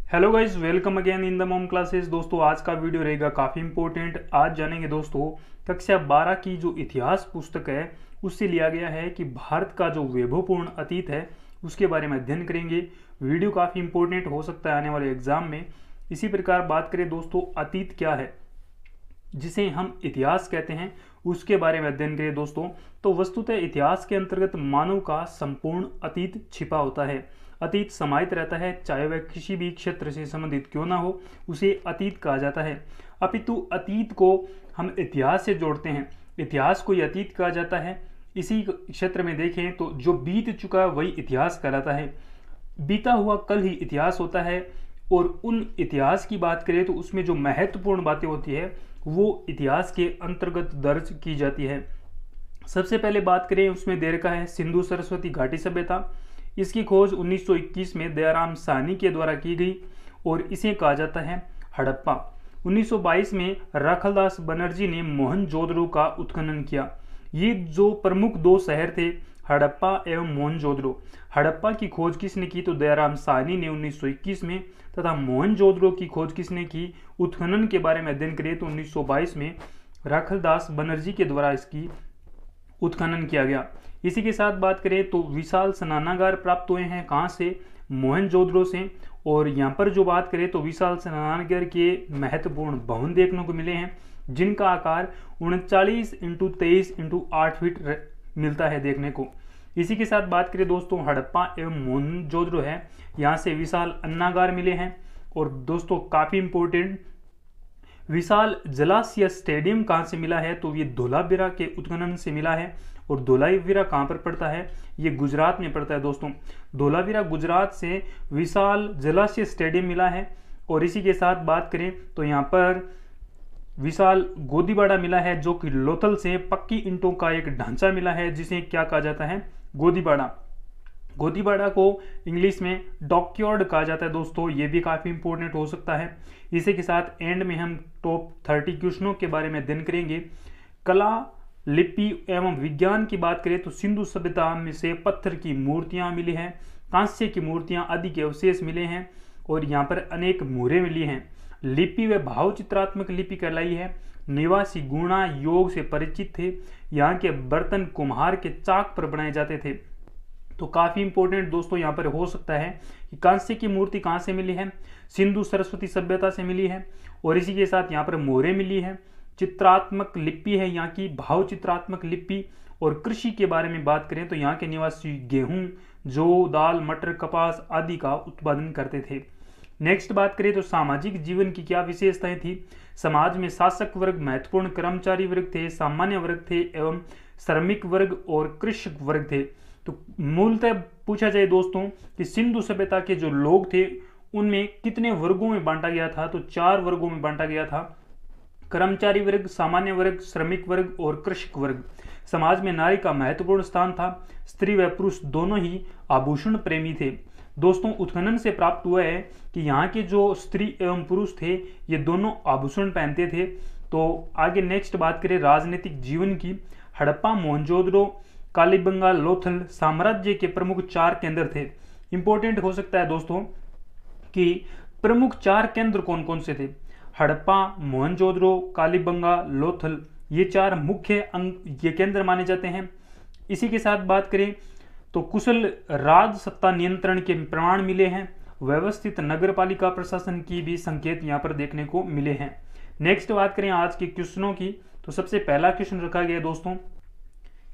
Hello guys, welcome again in the mom classes. दोस्तों आज का वीडियो रहेगा काफ़ी इंपॉर्टेंट। आज जानेंगे दोस्तों कक्षा 12 की जो इतिहास पुस्तक है उससे लिया गया है कि भारत का जो वैभवपूर्ण अतीत है उसके बारे में अध्ययन करेंगे। वीडियो काफ़ी इंपॉर्टेंट हो सकता है आने वाले एग्जाम में। इसी प्रकार बात करें दोस्तों, अतीत क्या है जिसे हम इतिहास कहते हैं उसके बारे में अध्ययन करें दोस्तों। तो वस्तुतः इतिहास के अंतर्गत मानव का संपूर्ण अतीत छिपा होता है। अतीत समाहित रहता है, चाहे वह किसी भी क्षेत्र से संबंधित क्यों ना हो, उसे अतीत कहा जाता है। अपितु अतीत को हम इतिहास से जोड़ते हैं, इतिहास को ही अतीत कहा जाता है। इसी क्षेत्र में देखें तो जो बीत चुका वही इतिहास कहलाता है। बीता हुआ कल ही इतिहास होता है। और उन इतिहास की बात करें तो उसमें जो महत्वपूर्ण बातें होती है वो इतिहास के अंतर्गत दर्ज की जाती है। सबसे पहले बात करें उसमें दे रखा है सिंधु सरस्वती घाटी सभ्यता। इसकी खोज 1921 में दयाराम साहनी के द्वारा की गई और इसे कहा जाता है हड़प्पा। 1922 में राखलदास बनर्जी ने मोहनजोदड़ो का उत्खनन किया। ये जो प्रमुख दो शहर थे हड़प्पा एवं मोहनजोदड़ो। हड़प्पा की खोज किसने की तो दयाराम साहनी ने 1921 में, तथा मोहनजोदड़ो की खोज किसने की, उत्खनन के बारे में अध्ययन करें तो 1922 में राखलदास बनर्जी के द्वारा इसकी उत्खनन किया गया। इसी के साथ बात करें तो विशाल स्नानागार प्राप्त हुए हैं, कहाँ से, मोहनजोदड़ो से। और यहाँ पर जो बात करें तो विशाल स्नानागार के महत्वपूर्ण भवन देखने को मिले हैं जिनका आकार 39 × 23 × 8 फीट मिलता है देखने को। इसी के साथ बात करें दोस्तों, हड़प्पा एवं मोहनजोदड़ो है, यहाँ से विशाल अन्नागार मिले हैं। और दोस्तों काफ़ी इंपॉर्टेंट, विशाल जलाशय स्टेडियम कहाँ से मिला है तो ये धोलावीरा के उत्खनन से मिला है। और धोलावीरा कहाँ पर पड़ता है, ये गुजरात में पड़ता है दोस्तों। धोलावीरा गुजरात से विशाल जलाशय स्टेडियम मिला है। और इसी के साथ बात करें तो यहाँ पर विशाल गोदीबाड़ा मिला है जो कि लोथल से पक्की ईंटों का एक ढांचा मिला है जिसे क्या कहा जाता है, गोदीबाड़ा। गोदीबाड़ा को इंग्लिश में डॉकयार्ड कहा जाता है दोस्तों, ये भी काफ़ी इंपॉर्टेंट हो सकता है। इसी के साथ एंड में हम टॉप 30 क्वेश्चनों के बारे में अध्ययन करेंगे। कला, लिपि एवं विज्ञान की बात करें तो सिंधु सभ्यता में से पत्थर की मूर्तियां मिली हैं, कांस्य की मूर्तियां आदि के अवशेष मिले हैं और यहाँ पर अनेक मुहरें मिली हैं। लिपि व भाव चित्रात्मक लिपि कहलाई है। निवासी गुणा योग से परिचित थे। यहाँ के बर्तन कुम्हार के चाक पर बनाए जाते थे। तो काफ़ी इंपॉर्टेंट दोस्तों यहाँ पर हो सकता है कि कांस्य की मूर्ति कहाँ से मिली है, सिंधु सरस्वती सभ्यता से मिली है। और इसी के साथ यहाँ पर मोहरें मिली है। चित्रात्मक लिपि है यहाँ की, भाव चित्रात्मक लिपि। और कृषि के बारे में बात करें तो यहाँ के निवासी गेहूं, जौ, दाल, मटर, कपास आदि का उत्पादन करते थे। नेक्स्ट बात करें तो सामाजिक जीवन की क्या विशेषताएं थी। समाज में शासक वर्ग, महत्वपूर्ण कर्मचारी वर्ग थे, सामान्य वर्ग थे एवं श्रमिक वर्ग और कृषक वर्ग थे। तो मूलतः पूछा जाए दोस्तों कि सिंधु सभ्यता के जो लोग थे उनमें कितने वर्गों में बांटा गया था तो 4 वर्गों में बांटा गया था, कर्मचारी वर्ग, सामान्य वर्ग, श्रमिक वर्ग और कृषक वर्ग। समाज में नारी का महत्वपूर्ण स्थान था। स्त्री व पुरुष दोनों ही आभूषण प्रेमी थे। दोस्तों उत्खनन से प्राप्त हुआ है कि यहाँ के जो स्त्री एवं पुरुष थे ये दोनों आभूषण पहनते थे। तो आगे नेक्स्ट बात करें राजनीतिक जीवन की। हड़प्पा, मोहनजोदड़ो, कालीबंगा, लोथल साम्राज्य के प्रमुख 4 केंद्र थे। इंपॉर्टेंट हो सकता है दोस्तों कि प्रमुख 4 केंद्र कौन कौन से थे। हड़प्पा, मोहनजोदड़ो, कालीबंगा, लोथल, ये 4 मुख्य ये केंद्र माने जाते हैं। इसी के साथ बात करें तो कुशल राज सत्ता नियंत्रण के प्रमाण मिले हैं। व्यवस्थित नगर पालिका प्रशासन की भी संकेत यहाँ पर देखने को मिले हैं। नेक्स्ट बात करें आज के क्वेश्चनों की तो सबसे पहला क्वेश्चन रखा गया दोस्तों,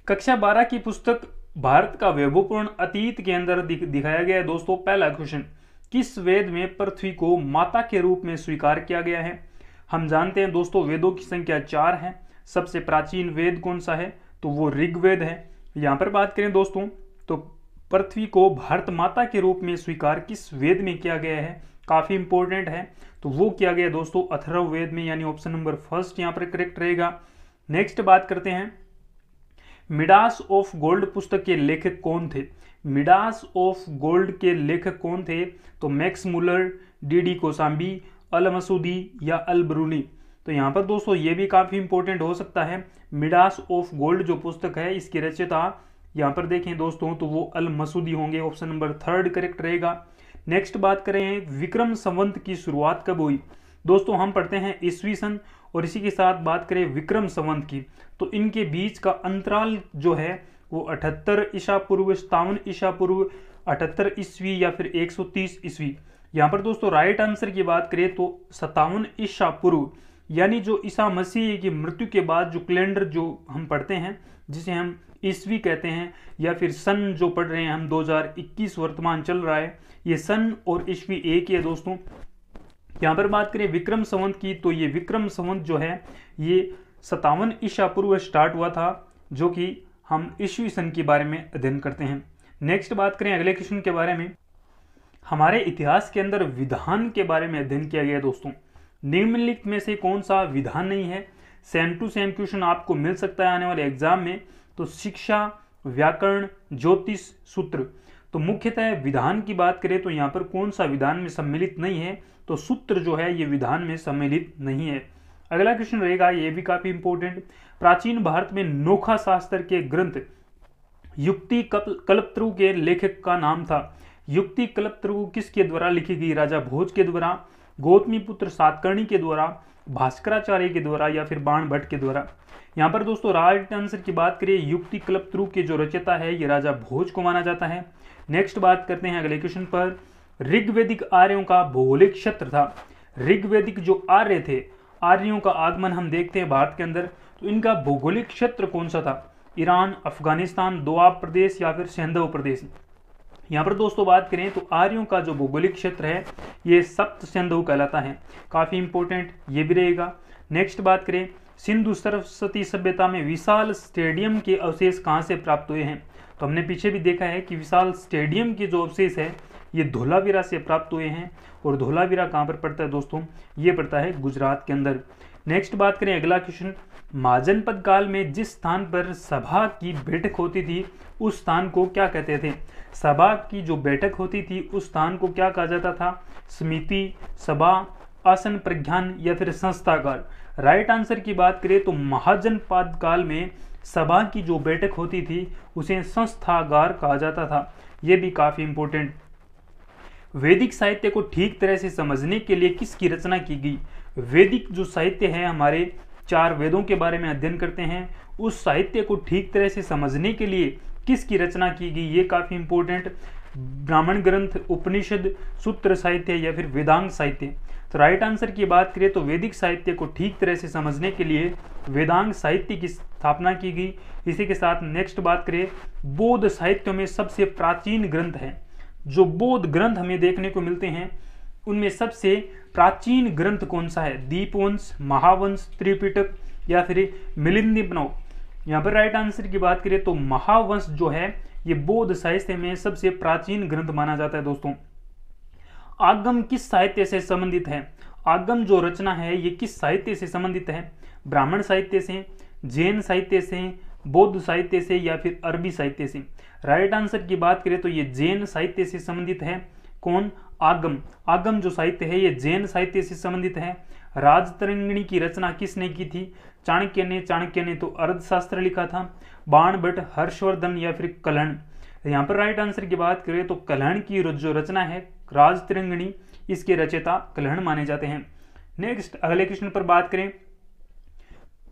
कक्षा 12 की पुस्तक भारत का वैभवपूर्ण अतीत के अंदर दिखाया गया है दोस्तों। पहला क्वेश्चन, किस वेद में पृथ्वी को माता के रूप में स्वीकार किया गया है। हम जानते हैं दोस्तों वेदों की संख्या 4 है। सबसे प्राचीन वेद कौन सा है तो वो ऋग्वेद है। यहाँ पर बात करें दोस्तों तो पृथ्वी को भारत माता के रूप में स्वीकार किस वेद में किया गया है, काफी इंपॉर्टेंट है। तो वो किया गया दोस्तों अथर्ववेद में, यानी ऑप्शन नंबर फर्स्ट यहाँ पर करेक्ट रहेगा। नेक्स्ट बात करते हैं, मिडास ऑफ गोल्ड पुस्तक के लेखक कौन थे। मिडास ऑफ गोल्ड के लेखक कौन थे तो मैक्स मुलर, डी कोसाम्बी, अल मसूदी या अल ब्रूनी। तो यहाँ पर दोस्तों ये भी काफी इंपॉर्टेंट हो सकता है। मिडास ऑफ गोल्ड जो पुस्तक है इसकी रचयिता यहाँ पर देखें दोस्तों तो वो अल मसूदी होंगे, ऑप्शन नंबर 3 करेक्ट रहेगा। नेक्स्ट बात करें विक्रम संवत की शुरुआत कब हुई। दोस्तों हम पढ़ते हैं ईस्वी सन और इसी के साथ बात करें विक्रम संवत की, तो इनके बीच का अंतराल जो है वो 78 ईसा पूर्व, 57 ईसा पूर्व, 78 ईस्वी या फिर 130 ईस्वी। यहाँ पर दोस्तों राइट आंसर की बात करें तो 57 ईसा पूर्व, यानी जो ईसा मसीह की मृत्यु के बाद जो कैलेंडर जो हम पढ़ते हैं जिसे हम ईस्वी कहते हैं या फिर सन जो पढ़ रहे हैं हम 2021 वर्तमान चल रहा है, ये सन और ईस्वी एक ही है दोस्तों। यहाँ पर बात करें विक्रम संवत की, तो ये विक्रम संवत जो है ये 57 ईसा पूर्व स्टार्ट हुआ था, जो कि हम ईस्वी सन के बारे में अध्ययन करते हैं। नेक्स्ट बात करें अगले क्वेश्चन के बारे में, हमारे इतिहास के अंदर विधान के बारे में अध्ययन किया गया दोस्तों। निम्नलिखित में से कौन सा विधान नहीं है। सेम टू सेम क्वेश्चन आपको मिल सकता है आने वाले एग्जाम में। तो शिक्षा, व्याकरण, ज्योतिष, सूत्र। तो मुख्यतः विधान की बात करें तो यहाँ पर कौन सा विधान में सम्मिलित नहीं है, तो सूत्र जो है ये विधान में सम्मिलित नहीं है। अगला क्वेश्चन रहेगा, ये भी काफी इंपॉर्टेंट। प्राचीन भारत में नोखा शास्त्र के ग्रंथ युक्ति कल्पतरु के लेखक का नाम था। युक्ति कल्पतरु किसके द्वारा लिखी गई? राजा भोज के द्वारा, गौतमी पुत्र सातकर्णी के द्वारा, भास्कराचार्य के द्वारा या फिर बाण भट्ट के द्वारा। यहाँ पर दोस्तों राइट आंसर की बात करें, युक्ति कल्पतरु के जो रचयिता है ये राजा भोज को माना जाता है। नेक्स्ट बात करते हैं अगले क्वेश्चन पर। ऋग्वैदिक आर्यों का भौगोलिक क्षेत्र था। ऋग्वैदिक जो आर्य थे, आर्यों का आगमन हम देखते हैं भारत के अंदर, तो इनका भौगोलिक क्षेत्र कौन सा था? ईरान, अफगानिस्तान, दोआब प्रदेश या फिर सिंधु प्रदेश। यहाँ पर दोस्तों बात करें तो आर्यों का जो भौगोलिक क्षेत्र है ये सप्त सिंधु कहलाता है। काफी इंपॉर्टेंट ये भी रहेगा। नेक्स्ट बात करें, सिंधु सरस्वती सभ्यता में विशाल स्टेडियम के अवशेष कहाँ से प्राप्त हुए हैं? तो हमने पीछे भी देखा है कि विशाल स्टेडियम के जो अवशेष है ये धोलावीरा से प्राप्त हुए हैं। और धोलावीरा कहाँ पर पड़ता है दोस्तों? ये पड़ता है गुजरात के अंदर। नेक्स्ट बात करें अगला क्वेश्चन, महाजनपद काल में जिस स्थान पर सभा की बैठक होती थी उस स्थान को क्या कहते थे? सभा की जो बैठक होती थी उस स्थान को क्या कहा जाता था? समिति, सभा, आसन प्रज्ञान या फिर संस्थागार। राइट आंसर की बात करें तो महाजनपद काल में सभा की जो बैठक होती थी उसे संस्थागार कहा जाता था। यह भी काफी इंपॉर्टेंट। वैदिक साहित्य को ठीक तरह से समझने के लिए किसकी रचना की गई? वैदिक जो साहित्य है, हमारे 4 वेदों के बारे में अध्ययन करते हैं, उस साहित्य को ठीक तरह से समझने के लिए किसकी रचना की गई? ये काफी इंपॉर्टेंट। ब्राह्मण ग्रंथ, उपनिषद, सूत्र साहित्य या फिर वेदांग साहित्य। तो राइट आंसर की बात करें तो वैदिक साहित्य को ठीक तरह से समझने के लिए वेदांग साहित्य की स्थापना की गई। इसी के साथ नेक्स्ट बात करें, बौद्ध साहित्य में सबसे प्राचीन ग्रंथ है। जो बौद्ध ग्रंथ हमें देखने को मिलते हैं उनमें सबसे प्राचीन ग्रंथ कौन सा है? दीपवंश, महावंश, त्रिपिटक या फिर मिलिंदीपनव। यहाँ पर राइट आंसर की बात करें तो महावंश जो है ये बौद्ध साहित्य में सबसे प्राचीन ग्रंथ माना जाता है दोस्तों। आगम किस साहित्य से संबंधित है? आगम जो रचना है ये किस साहित्य से संबंधित है? ब्राह्मण साहित्य से, जैन साहित्य से, बौद्ध साहित्य से या फिर अरबी साहित्य से। राइट आंसर की बात करें तो ये जैन साहित्य से संबंधित है। कौन? आगम। आगम जो साहित्य है ये जैन साहित्य से संबंधित है। राजतरंगिणी की रचना किसने की थी? चाणक्य ने तो अर्थशास्त्र लिखा था। बाण भट्ट, हर्षवर्धन या फिर कल्हण। यहाँ पर राइट आंसर की बात करें तो कल्हण की जो रचना है राजतरंगिणी, इसके रचयिता कल्हण माने जाते हैं। नेक्स्ट अगले क्वेश्चन पर बात करें,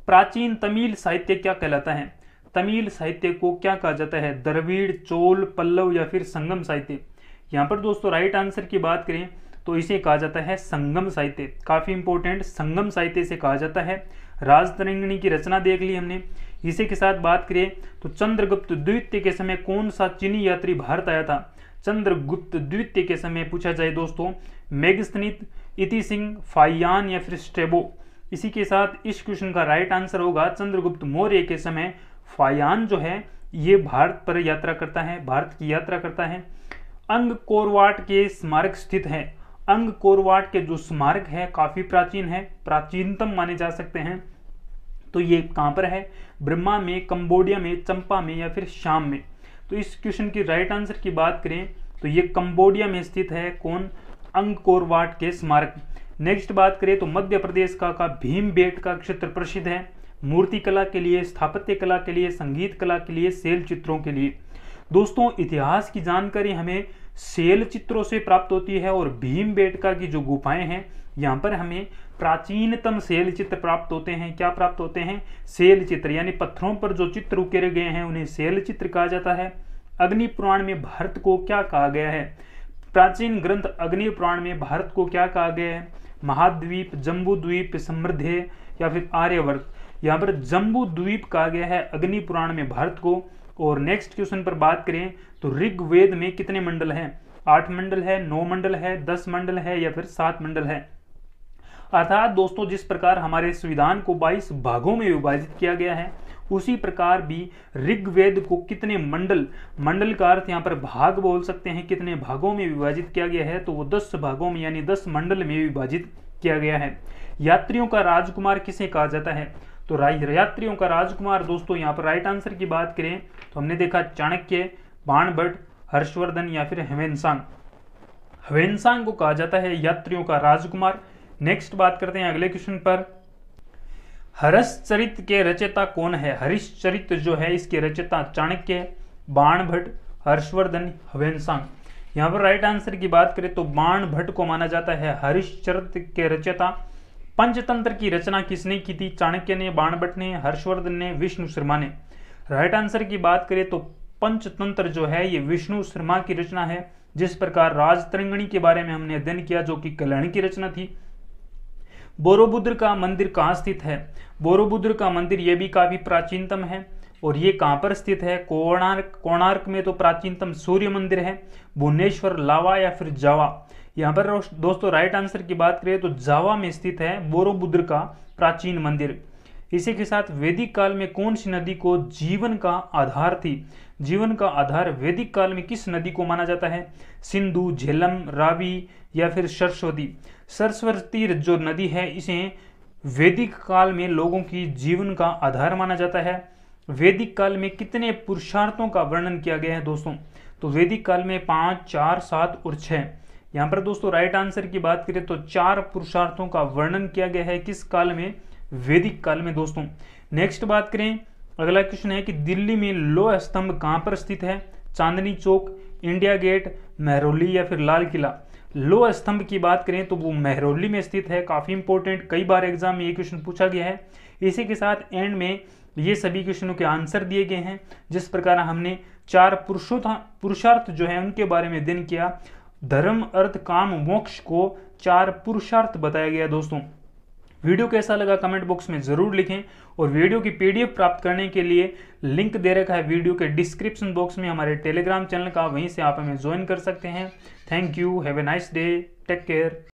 प्राचीन तमिल साहित्य क्या कहलाता है? तमिल साहित्य को क्या कहा जाता है? द्रविड़, चोल, पल्लव या फिर संगम साहित्य। यहाँ पर दोस्तों राइट आंसर की बात करें तो इसे कहा जाता है संगम साहित्य। काफी इंपॉर्टेंट, संगम साहित्य से कहा जाता है। राजतरंगिणी की रचना देख ली हमने। इसी के साथ बात करें तो चंद्रगुप्त द्वितीय के समय कौन सा चीनी यात्री भारत आया था? चंद्रगुप्त द्वितीय के समय पूछा जाए दोस्तों, मेगस्थनीस, इति सिंह, फाहियान या फिर स्ट्रेबो। इसी के साथ इस क्वेश्चन का राइट आंसर होगा चंद्रगुप्त मौर्य के समय फाहियान जो है ये भारत पर यात्रा करता है, भारत की यात्रा करता है। अंगकोरवाट के स्मारक स्थित है। अंगकोरवाट के जो स्मारक है काफी प्राचीन है, प्राचीनतम माने जा सकते हैं। तो ये कहां पर है? ब्रह्मा में, कंबोडिया में, चंपा में या फिर शाम में। तो इस क्वेश्चन की राइट आंसर की बात करें तो ये कंबोडिया में स्थित है। कौन? अंगकोरवाट के स्मारक। नेक्स्ट बात करें तो मध्य प्रदेश का भीमबेटका क्षेत्र प्रसिद्ध है मूर्ति कला के लिए, स्थापत्य कला के लिए, संगीत कला के लिए, शैल चित्रों के लिए। दोस्तों इतिहास की जानकारी हमें शैल चित्रों से प्राप्त होती है। और भीमबेटका की जो गुफाएं हैं यहाँ पर हमें प्राचीनतम शैल चित्र प्राप्त होते हैं। क्या प्राप्त होते हैं? शैल चित्र, यानी पत्थरों पर जो चित्र उकेरे गए हैं उन्हें शैल चित्र कहा जाता है। अग्नि पुराण में भारत को क्या कहा गया है? प्राचीन ग्रंथ अग्नि पुराण में भारत को क्या कहा गया है? महाद्वीप, जम्बू द्वीप, समृद्धि या फिर आर्यवर्त। यहाँ पर जम्बू द्वीप कहा गया है अग्नि पुराण में भारत को। और नेक्स्ट क्वेश्चन पर बात करें तो ऋग्वेद में कितने मंडल हैं? 8 मंडल है, 9 मंडल है, 10 मंडल है या फिर 7 मंडल है। अर्थात दोस्तों जिस प्रकार हमारे संविधान को 22 भागों में विभाजित किया गया है उसी प्रकार भी ऋग्वेद को कितने मंडल, मंडल का अर्थ यहाँ पर भाग बोल सकते हैं, कितने भागों में विभाजित किया गया है? तो वो 10 भागों में यानी 10 मंडल में विभाजित किया गया है। यात्रियों का राजकुमार किसे कहा जाता है? तो यात्रियों का राजकुमार दोस्तों यहाँ पर राइट आंसर की बात करें तो हमने देखा चाणक्य, बाणभट्ट, हर्षवर्धन या फिर ह्वेनसांग। ह्वेनसांग को कहा जाता है यात्रियों का राजकुमार। नेक्स्ट बात करते हैं अगले क्वेश्चन पर। हर्षचरित के रचयिता कौन है? हर्षचरित जो है इसके रचयिता चाणक्य, बाणभट्ट, हर्षवर्धन, ह्वेनसांग। यहाँ पर राइट आंसर की बात करें तो बाणभट्ट को माना जाता है हर्षचरित के रचयिता। पंचतंत्र की रचना किसने की थी? चाणक्य ने, बाणभट्ट ने, हर्षवर्धन ने, विष्णु शर्मा ने। राइट आंसर की बात करें तो पंचतंत्र जो है ये विष्णु शर्मा की रचना है। जिस प्रकार राजतरंगिणी के बारे में हमने अध्ययन किया जो कि कल्याण की रचना थी। बोरोबुद्र का मंदिर कहाँ स्थित है? बोरोबुद्र का मंदिर ये भी काफी प्राचीनतम है। और ये कहाँ पर स्थित है? कोणार्क में तो प्राचीनतम सूर्य मंदिर है। भुवनेश्वर, लावा या फिर जावा। यहाँ पर दोस्तों राइट आंसर की बात करें तो जावा में स्थित है बोरोबुद्र का प्राचीन मंदिर। इसी के साथ वैदिक काल में कौन सी नदी को जीवन का आधार थी? जीवन का आधार वैदिक काल में किस नदी को माना जाता है? सिंधु, झेलम, रावी या फिर सरस्वती। सरस्वती जो नदी है इसे वैदिक काल में लोगों की जीवन का आधार माना जाता है। वैदिक काल में कितने पुरुषार्थों का वर्णन किया गया है दोस्तों? तो वैदिक काल में 5, 4, 7 और 6। यहाँ पर दोस्तों राइट आंसर की बात करें तो 4 पुरुषार्थों का वर्णन किया गया है। किस काल में? वैदिक काल में दोस्तों। नेक्स्ट बात करें, अगला क्वेश्चन है कि दिल्ली में लौह स्तंभ कहाँ पर स्थित है? चांदनी चौक, इंडिया गेट, महरौली या फिर लाल किला। लौह स्तंभ की बात करें तो वो महरौली में स्थित है। काफी इंपॉर्टेंट, कई बार एग्जाम में ये क्वेश्चन पूछा गया है। इसी के साथ एंड में ये सभी क्वेश्चनों के आंसर दिए गए हैं। जिस प्रकार हमने 4 पुरुषार्थ जो है उनके बारे में अध्ययन किया। धर्म, अर्थ, काम, मोक्ष को 4 पुरुषार्थ बताया गया दोस्तों। वीडियो कैसा लगा कमेंट बॉक्स में जरूर लिखें। और वीडियो की पीडीएफ प्राप्त करने के लिए लिंक दे रखा है वीडियो के डिस्क्रिप्शन बॉक्स में हमारे टेलीग्राम चैनल का, वहीं से आप हमें ज्वाइन कर सकते हैं। Thank you, have a nice day, take care.